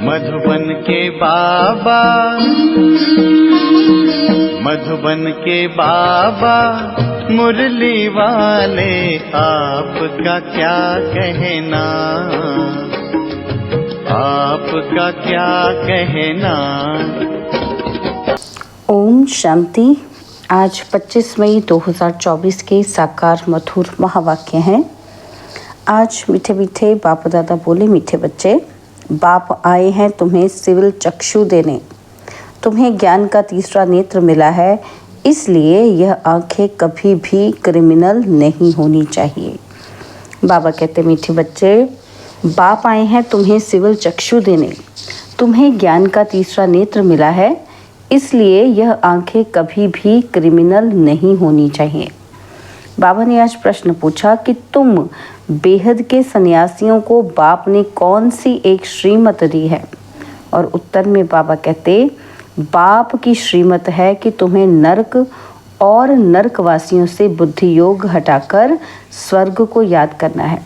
मधुबन के बाबा, मधुबन के बाबा मुरली वाले, आपका क्या कहना, आपका क्या कहना। ओम शांति। आज 25 मई 2024 के साकार मधुर महावाक्य हैं। आज मीठे मीठे बाप दादा बोले, मीठे बच्चे, बाप आए हैं तुम्हें सिविल चक्षु देने। तुम्हें ज्ञान का तीसरा नेत्र मिला है, इसलिए यह आंखें कभी भी क्रिमिनल नहीं होनी चाहिए। बाबा कहते, मीठे बच्चे, बाप आए हैं तुम्हें सिविल चक्षु देने। तुम्हें ज्ञान का तीसरा नेत्र मिला है, इसलिए यह आंखें कभी भी क्रिमिनल नहीं होनी चाहिए। बाबा ने आज प्रश्न पूछा कि तुम बेहद के सन्यासियों को बाप ने कौन सी एक श्रीमत दी है? और उत्तर में बाबा कहते, बाप की श्रीमत है कि तुम्हें नरक और नरकवासियों से बुद्धि योग हटाकर स्वर्ग को याद करना है।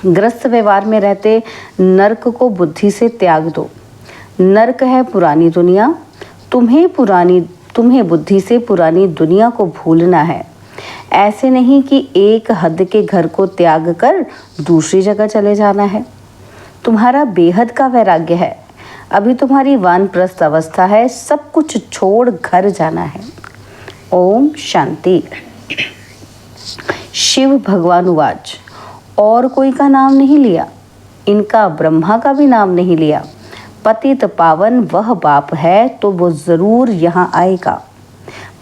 ग्रस्त व्यवहार में रहते नरक को बुद्धि से त्याग दो। नरक है पुरानी दुनिया, तुम्हें बुद्धि से पुरानी दुनिया को भूलना है। ऐसे नहीं कि एक हद के घर को त्याग कर दूसरी जगह चले जाना है। तुम्हारा बेहद का वैराग्य है, अभी तुम्हारी वानप्रस्थ अवस्था है, सब कुछ छोड़ घर जाना है। ओम शांति। शिव भगवान उवाच, और कोई का नाम नहीं लिया, इनका ब्रह्मा का भी नाम नहीं लिया। पतित पावन वह बाप है तो वो ज़रूर यहाँ आएगा।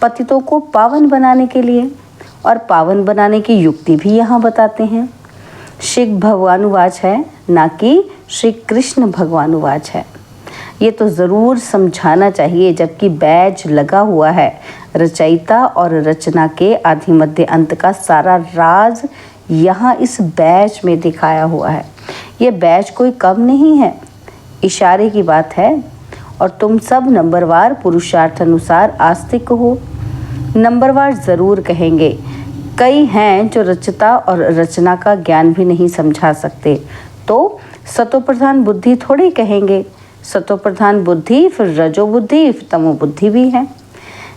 पतितों को पावन बनाने के लिए और पावन बनाने की युक्ति भी यहाँ बताते हैं। शिव भगवानुवाच है, ना कि श्री कृष्ण भगवानुवाच है। ये तो ज़रूर समझाना चाहिए, जबकि बैज लगा हुआ है। रचयिता और रचना के आदि मध्य अंत का सारा राज यहाँ इस बैज में दिखाया हुआ है। ये बैज कोई कम नहीं है, इशारे की बात है। और तुम सब नंबरवार पुरुषार्थ अनुसार आस्तिक हो। नंबरवार ज़रूर कहेंगे। कई हैं जो रचता और रचना का ज्ञान भी नहीं समझा सकते, तो सतोप्रधान बुद्धि थोड़ी कहेंगे। सतोप्रधान बुद्धि, फिर रजो बुद्धि, फिर तमो बुद्धि भी है।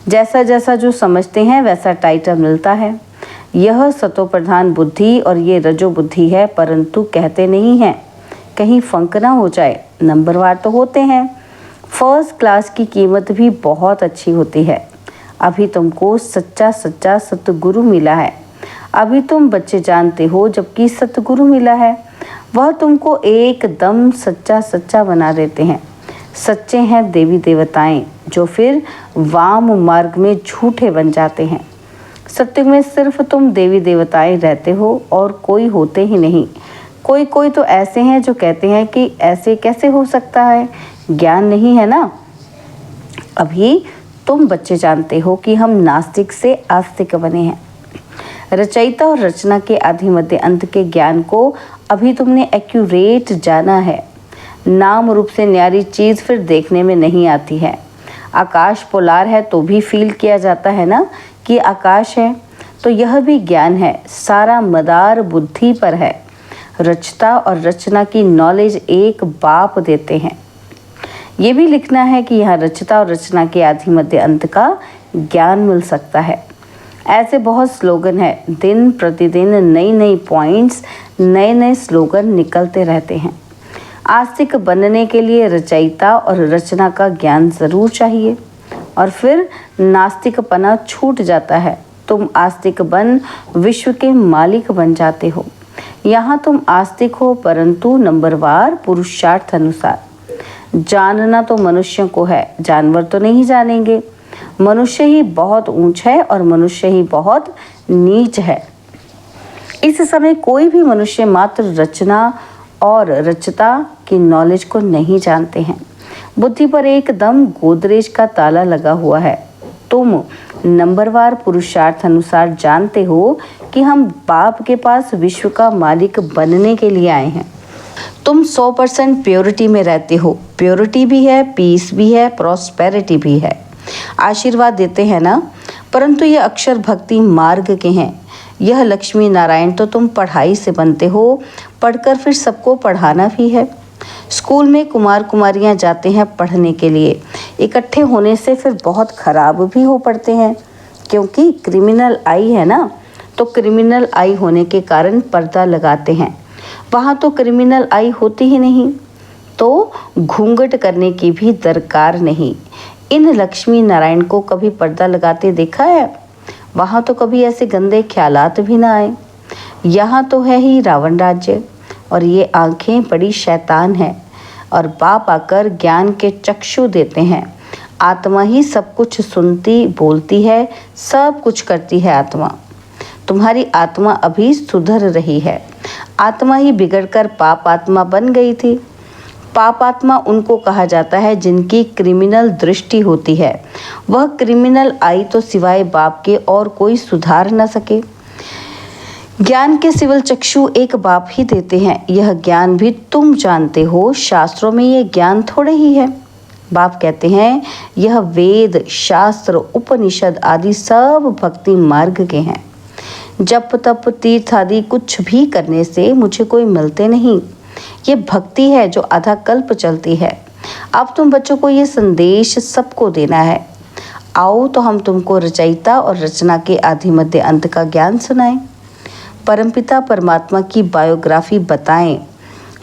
जैसा जैसा जो समझते हैं वैसा टाइटल मिलता है। यह सतोप्रधान बुद्धि और ये रजो बुद्धि है, परंतु कहते नहीं हैं, कहीं फंक ना हो जाए। नंबरवार तो होते हैं। फर्स्ट क्लास की कीमत भी बहुत अच्छी होती है। अभी तुमको सच्चा सतगुरु मिला है। अभी तुम बच्चे जानते हो, जबकि सतगुरु मिला है वह तुमको एकदम सच्चा बना देते हैं। सच्चे हैं देवी देवताएं, जो फिर वाम मार्ग में झूठे बन जाते हैं। सत्युग में सिर्फ तुम देवी देवताएं रहते हो और कोई होते ही नहीं। कोई तो ऐसे हैं जो कहते हैं कि ऐसे कैसे हो सकता है, ज्ञान नहीं है ना। अभी तुम बच्चे जानते हो कि हम नास्तिक से आस्तिक बने हैं। रचयिता और रचना के आदि मध्य अंत के ज्ञान को अभी तुमने एक्यूरेट जाना है। नाम रूप से न्यारी चीज़ फिर देखने में नहीं आती है। आकाश पोलार है तो भी फील किया जाता है ना कि आकाश है, तो यह भी ज्ञान है। सारा मदार बुद्धि पर है। रचता और रचना की नॉलेज एक बाप देते हैं। ये भी लिखना है कि यहाँ रचता और रचना के आदि मध्य अंत का ज्ञान मिल सकता है। ऐसे बहुत स्लोगन है, दिन प्रतिदिन नई पॉइंट्स, नए स्लोगन निकलते रहते हैं। आस्तिक बनने के लिए रचयिता और रचना का ज्ञान ज़रूर चाहिए, और फिर नास्तिकपना छूट जाता है। तुम आस्तिक बन विश्व के मालिक बन जाते हो। यहाँ तुम आस्तिक हो, परंतु नंबरवार पुरुषार्थ अनुसार। जानना तो मनुष्यों को है, जानवर तो नहीं जानेंगे। मनुष्य ही बहुत ऊंच है और मनुष्य ही बहुत नीच है। इस समय कोई भी मनुष्य मात्र रचना और रचता की नॉलेज को नहीं जानते हैं। बुद्धि पर एकदम गोदरेज का ताला लगा हुआ है। तुम नंबरवार पुरुषार्थ अनुसार जानते हो कि हम बाप के पास विश्व का मालिक बनने के लिए आए हैं। तुम 100% प्योरिटी में रहते हो। प्योरिटी भी है, पीस भी है, प्रॉस्पेरिटी भी है। आशीर्वाद देते हैं ना, परंतु ये अक्षर भक्ति मार्ग के हैं। यह लक्ष्मी नारायण तो तुम पढ़ाई से बनते हो, पढ़कर फिर सबको पढ़ाना भी है। स्कूल में कुमार कुमारियां जाते हैं पढ़ने के लिए। इकट्ठे होने से फिर बहुत खराब भी हो पड़ते हैं, क्योंकि क्रिमिनल आई है ना, तो क्रिमिनल आई होने के कारण पर्दा लगाते हैं। वहाँ तो क्रिमिनल आई होती ही नहीं, तो घूंघट करने की भी दरकार नहीं। इन लक्ष्मी नारायण को कभी पर्दा लगाते देखा है? वहाँ तो कभी ऐसे गंदे ख्यालात भी ना आए। यहाँ तो है ही रावण राज्य, और ये आंखें बड़ी शैतान है, और बाप आकर ज्ञान के चक्षु देते हैं। आत्मा ही सब कुछ सुनती बोलती है, सब कुछ करती है आत्मा। तुम्हारी आत्मा अभी सुधर रही है। आत्मा ही बिगड़कर पाप आत्मा बन गई थी। पाप आत्मा उनको कहा जाता है जिनकी क्रिमिनल दृष्टि होती है। वह क्रिमिनल आई तो सिवाय बाप के और कोई सुधार न सके। ज्ञान के सिविल चक्षु एक बाप ही देते हैं। यह ज्ञान भी तुम जानते हो, शास्त्रों में यह ज्ञान थोड़े ही है। बाप कहते हैं यह वेद शास्त्र उपनिषद आदि सब भक्ति मार्ग के हैं। जप तप तीर्थ आदि कुछ भी करने से मुझे कोई मिलते नहीं। ये भक्ति है जो आधा कल्प चलती है। अब तुम बच्चों को ये संदेश सबको देना है। आओ तो हम तुमको रचयिता और रचना के आदि मध्य अंत का ज्ञान सुनाएं। परमपिता परमात्मा की बायोग्राफी बताएं।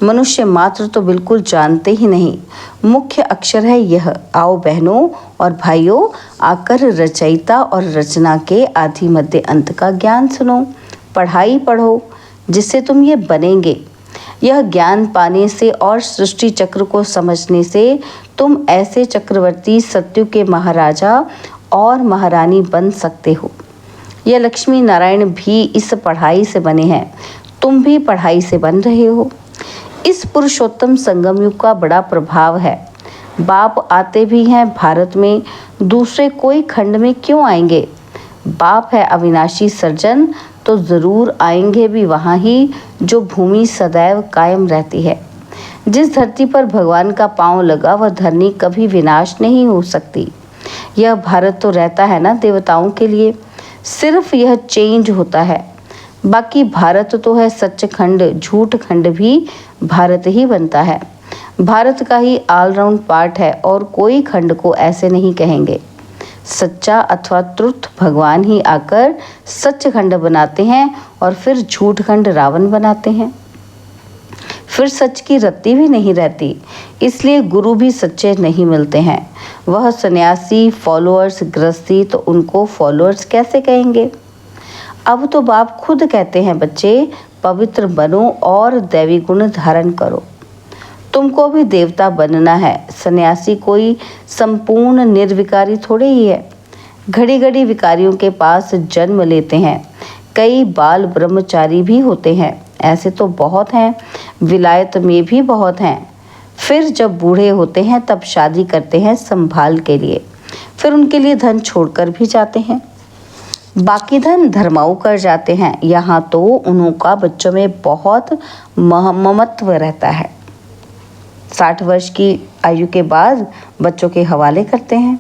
मनुष्य मात्र तो बिल्कुल जानते ही नहीं। मुख्य अक्षर है यह। आओ बहनों और भाइयों, आकर रचयिता और रचना के आदि मध्य अंत का ज्ञान सुनो। पढ़ाई पढ़ो, जिससे तुम ये बनेंगे। यह ज्ञान पाने से और सृष्टि चक्र को समझने से तुम ऐसे चक्रवर्ती सत्यु के महाराजा और महारानी बन सकते हो। यह लक्ष्मी नारायण भी इस पढ़ाई से बने हैं। तुम भी पढ़ाई से बन रहे हो। इस पुरुषोत्तम संगम युग का बड़ा प्रभाव है। बाप आते भी हैं भारत में, दूसरे कोई खंड में क्यों आएंगे? बाप है अविनाशी सर्जन, तो ज़रूर आएंगे भी वहाँ ही जो भूमि सदैव कायम रहती है। जिस धरती पर भगवान का पांव लगा वह धरनी कभी विनाश नहीं हो सकती। यह भारत तो रहता है ना देवताओं के लिए, सिर्फ यह चेंज होता है। बाकी भारत तो है सच्चखंड, झूठ खंड भी भारत ही बनता है। भारत का ही ऑलराउंड पार्ट है और कोई खंड को ऐसे नहीं कहेंगे। सच्चा अथवा ट्रुथ भगवान ही आकर सच्चखंड बनाते हैं और फिर झूठ खंड रावण बनाते हैं। फिर सच की रत्ती भी नहीं रहती, इसलिए गुरु भी सच्चे नहीं मिलते हैं। वह सन्यासी फॉलोअर्स गृहस्थी, तो उनको फॉलोअर्स कैसे कहेंगे? अब तो बाप खुद कहते हैं बच्चे पवित्र बनो और दैवी गुण धारण करो। तुमको भी देवता बनना है। सन्यासी कोई संपूर्ण निर्विकारी थोड़े ही है। घड़ी घड़ी विकारियों के पास जन्म लेते हैं। कई बाल ब्रह्मचारी भी होते हैं, ऐसे तो बहुत हैं। विलायत में भी बहुत हैं। फिर जब बूढ़े होते हैं तब शादी करते हैं संभाल के लिए, फिर उनके लिए धन छोड़कर भी जाते हैं। बाकी धन धर्माऊ कर जाते हैं। यहाँ तो उनका बच्चों में बहुत ममत्व रहता है। 60 वर्ष की आयु के बाद बच्चों के हवाले करते हैं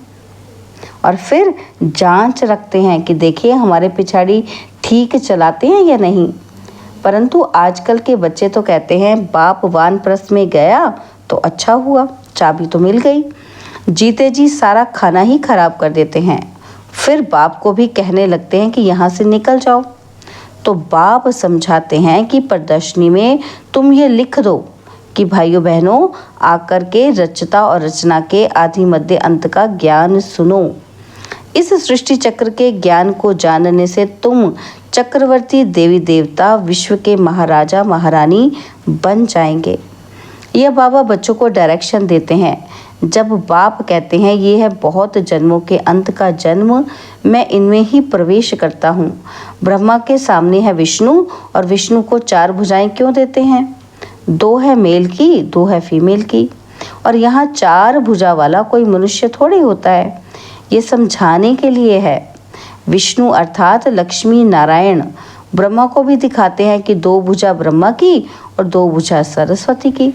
और फिर जांच रखते हैं कि देखिए हमारे पिछाड़ी ठीक चलाते हैं या नहीं। परंतु आजकल के बच्चे तो कहते हैं बाप वानप्रस्थ में गया तो अच्छा हुआ, चाबी तो मिल गई। जीते जी सारा खाना ही खराब कर देते हैं। फिर बाप को भी कहने लगते हैं कि यहाँ से निकल जाओ। तो बाप समझाते हैं कि प्रदर्शनी में तुम ये लिख दो कि भाइयों बहनों आकर के रचता और रचना के आदि मध्य अंत का ज्ञान सुनो। इस सृष्टि चक्र के ज्ञान को जानने से तुम चक्रवर्ती देवी देवता विश्व के महाराजा महारानी बन जाएंगे। यह बाबा बच्चों को डायरेक्शन देते हैं। जब बाप कहते हैं ये है बहुत जन्मों के अंत का जन्म, मैं इनमें ही प्रवेश करता हूँ। ब्रह्मा के सामने है विष्णु, और विष्णु को 4 भुजाएं क्यों देते हैं? 2 है मेल की, 2 है फीमेल की। और यहाँ 4 भुजा वाला कोई मनुष्य थोड़ी होता है। ये समझाने के लिए है। विष्णु अर्थात लक्ष्मी नारायण ब्रह्मा को भी दिखाते हैं कि 2 भुजा ब्रह्मा की और 2 भुजा सरस्वती की।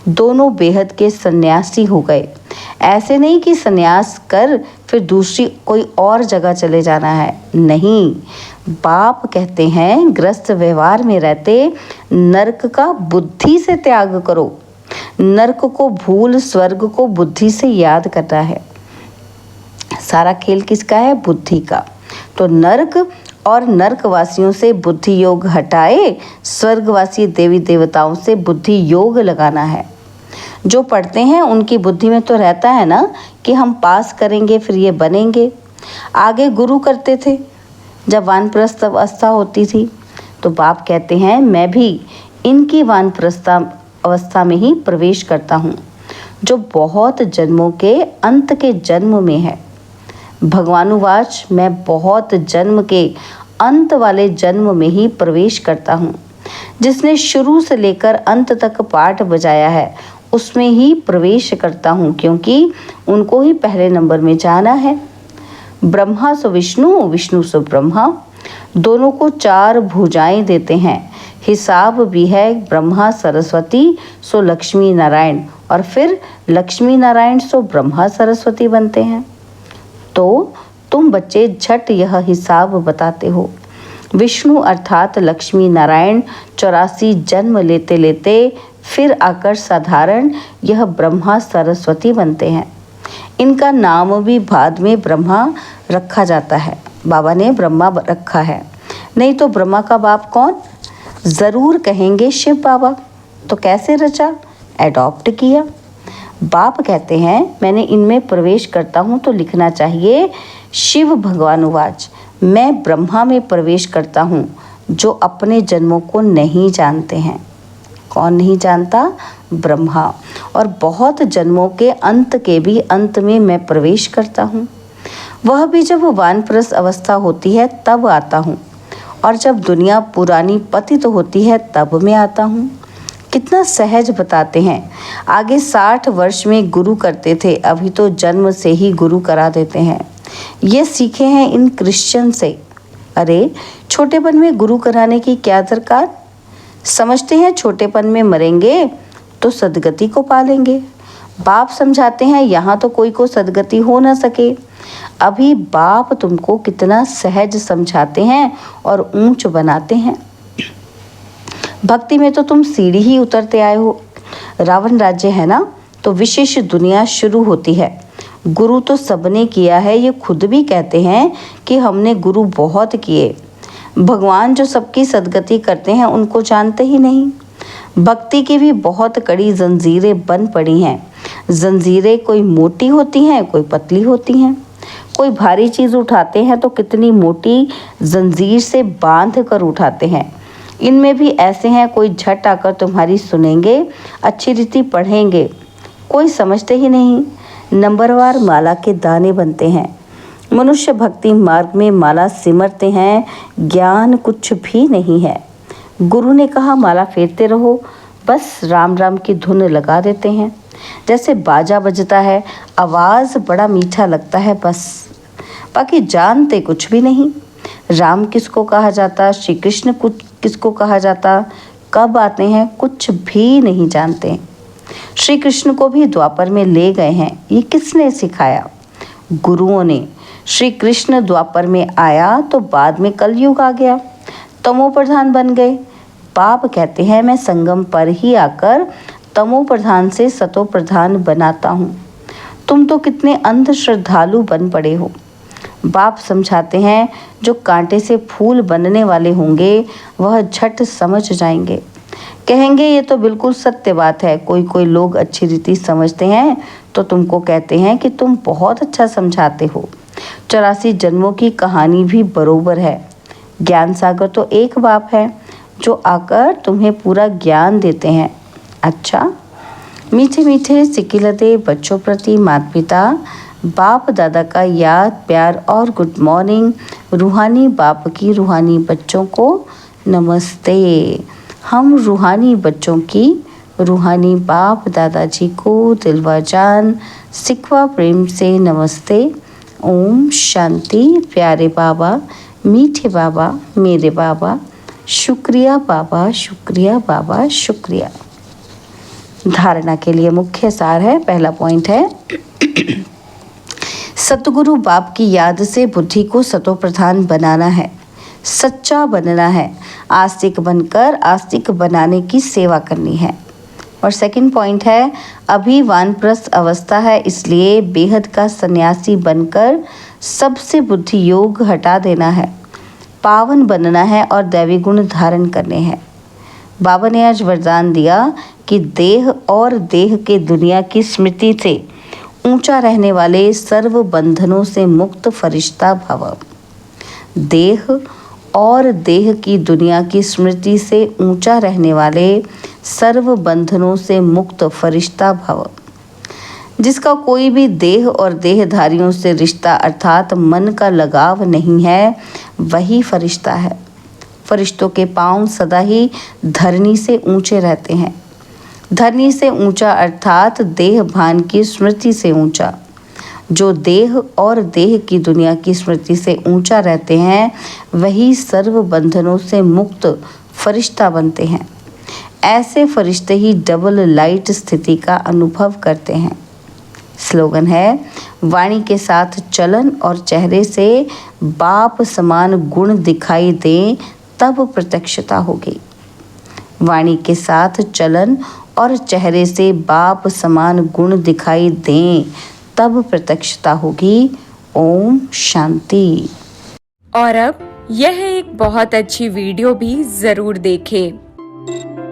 दोनों बेहद के सन्यासी हो गए। ऐसे नहीं कि सन्यास कर फिर दूसरी कोई और जगह चले जाना है, नहीं। बाप कहते हैं ग्रस्त व्यवहार में रहते नरक का बुद्धि से त्याग करो। नरक को भूल स्वर्ग को बुद्धि से याद करना है। सारा खेल किसका है? बुद्धि का। तो नरक और नरकवासियों से बुद्धि योग हटाए, स्वर्गवासी देवी देवताओं से बुद्धि योग लगाना है। जो पढ़ते हैं उनकी बुद्धि में तो रहता है ना कि हम पास करेंगे, फिर ये बनेंगे। आगे गुरु करते थे जब वानप्रस्थ अवस्था होती थी, तो बाप कहते हैं मैं भी इनकी वानप्रस्थ अवस्था में ही प्रवेश करता हूँ, जो बहुत जन्मों के अंत के जन्म में है। भगवानुवाच, मैं बहुत जन्म के अंत वाले जन्म में ही प्रवेश करता हूँ। जिसने शुरू से लेकर अंत तक पाठ बजाया है उसमें ही प्रवेश करता हूँ, क्योंकि उनको ही पहले नंबर में जाना है। ब्रह्मा सो विष्णु, विष्णु सो ब्रह्मा, दोनों को 4 भुजाएं देते हैं। हिसाब भी है ब्रह्मा सरस्वती सो लक्ष्मी नारायण, और फिर लक्ष्मी नारायण सो ब्रह्मा सरस्वती बनते हैं। तो तुम बच्चे झट यह हिसाब बताते हो। विष्णु अर्थात लक्ष्मी नारायण 84 जन्म लेते लेते फिर आकर साधारण यह ब्रह्मा सरस्वती बनते हैं। इनका नाम भी बाद में ब्रह्मा रखा जाता है। बाबा ने ब्रह्मा रखा है, नहीं तो ब्रह्मा का बाप कौन? ज़रूर कहेंगे शिव बाबा। तो कैसे रचा? एडॉप्ट किया। बाप कहते हैं मैंने इनमें प्रवेश करता हूँ, तो लिखना चाहिए शिव भगवानुवाच, मैं ब्रह्मा में प्रवेश करता हूँ, जो अपने जन्मों को नहीं जानते हैं। कौन नहीं जानता? ब्रह्मा। और बहुत जन्मों के अंत के भी अंत में मैं प्रवेश करता हूँ। वह भी जब वानप्रस्थ अवस्था होती है तब आता हूँ, और जब दुनिया पुरानी पतित होती है तब मैं आता हूँ। कितना सहज बताते हैं। आगे 60 वर्ष में गुरु करते थे, अभी तो जन्म से ही गुरु करा देते हैं। ये सीखे हैं इन क्रिश्चियन से। अरे छोटेपन में गुरु कराने की क्या दरकार? समझते हैं छोटेपन में मरेंगे तो सदगति को पालेंगे। बाप समझाते हैं यहाँ तो कोई को सदगति हो ना सके। अभी बाप तुमको कितना सहज समझाते हैं और ऊंच बनाते हैं। भक्ति में तो तुम सीढ़ी ही उतरते आए हो। रावण राज्य है ना, तो विशेष दुनिया शुरू होती है। गुरु तो सबने किया है, ये खुद भी कहते हैं कि हमने गुरु बहुत किए। भगवान जो सबकी सदगति करते हैं उनको जानते ही नहीं। भक्ति की भी बहुत कड़ी जंजीरें बन पड़ी हैं। जंजीरें कोई मोटी होती हैं, कोई पतली होती हैं। कोई भारी चीज़ उठाते हैं तो कितनी मोटी जंजीर से बांध कर उठाते हैं। इनमें भी ऐसे हैं, कोई झट आकर तुम्हारी सुनेंगे, अच्छी रीति पढ़ेंगे, कोई समझते ही नहीं। नंबरवार माला के दाने बनते हैं। मनुष्य भक्ति मार्ग में माला सिमरते हैं, ज्ञान कुछ भी नहीं है। गुरु ने कहा माला फेरते रहो, बस राम राम की धुन लगा देते हैं। जैसे बाजा बजता है, आवाज़ बड़ा मीठा लगता है, बस बाकी जानते कुछ भी नहीं। राम किसको कहा जाता, श्री कृष्ण किसको कहा जाता, कब आते हैं, कुछ भी नहीं जानते। श्री कृष्ण को भी द्वापर में ले गए हैं, ये किसने सिखाया? गुरुओं ने। श्री कृष्ण द्वापर में आया तो बाद में कलयुग आ गया, तमो प्रधान बन गए। बाप कहते हैं मैं संगम पर ही आकर तमो प्रधान से सतो प्रधान बनाता हूँ। तुम तो कितने अंध श्रद्धालु बन पड़े हो। बाप समझाते हैं जो कांटे से फूल बनने वाले होंगे वह झट समझ जाएंगे, कहेंगे ये तो बिल्कुल सत्य बात है। कोई कोई लोग अच्छी रीति समझते हैं तो तुमको कहते हैं कि तुम बहुत अच्छा समझाते हो। 84 जन्मों की कहानी भी बरोबर है। ज्ञान सागर तो एक बाप है जो आकर तुम्हें पूरा ज्ञान देते हैं। अच्छा, मीठे मीठे सिकिलते बच्चों प्रति माता पिता बाप दादा का याद प्यार और गुड मॉर्निंग। रूहानी बाप की रूहानी बच्चों को नमस्ते। हम रूहानी बच्चों की रूहानी बाप दादाजी को दिलवा जान सिकवा प्रेम से नमस्ते। ओम शांति। प्यारे बाबा, मीठे बाबा, मेरे बाबा, शुक्रिया बाबा, शुक्रिया बाबा, शुक्रिया। धारणा के लिए मुख्य सार है। पहला पॉइंट है सतगुरु बाप की याद से बुद्धि को सतो प्रधान बनाना है, सच्चा बनना है, आस्तिक बनकर आस्तिक बनाने की सेवा करनी है। और सेकंड पॉइंट है, अभी वानप्रस्थ अवस्था है, इसलिए बेहद का सन्यासी बनकर सबसे बुद्धि योग हटा देना है, पावन बनना है और दैवी गुण धारण करने हैं। बाबा ने आज वरदान दिया कि देह और देह के दुनिया की स्मृति से ऊंचा रहने वाले सर्व बंधनों से मुक्त फरिश्ता भव। देह और देह की दुनिया की स्मृति से ऊंचा रहने वाले सर्व बंधनों से मुक्त फरिश्ता भव। जिसका कोई भी देह और देहधारियों से रिश्ता अर्थात मन का लगाव नहीं है, वही फरिश्ता है। फरिश्तों के पांव सदा ही धरनी से ऊंचे रहते हैं। धरनी से ऊंचा अर्थात देह भान की स्मृति से ऊंचा। जो देह और देह की दुनिया की स्मृति से ऊंचा रहते हैं, वही सर्व बंधनों से मुक्त फरिश्ता बनते हैं। ऐसे फरिश्ते ही डबल लाइट स्थिति का अनुभव करते हैं। स्लोगन है, वाणी के साथ चलन और चेहरे से बाप समान गुण दिखाई दें तब प्रत्यक्षता होगी। वाणी के साथ चलन और चेहरे से बाप समान गुण दिखाई दें तब प्रत्यक्षता होगी। ओम शांति। और अब यह एक बहुत अच्छी वीडियो भी जरूर देखें।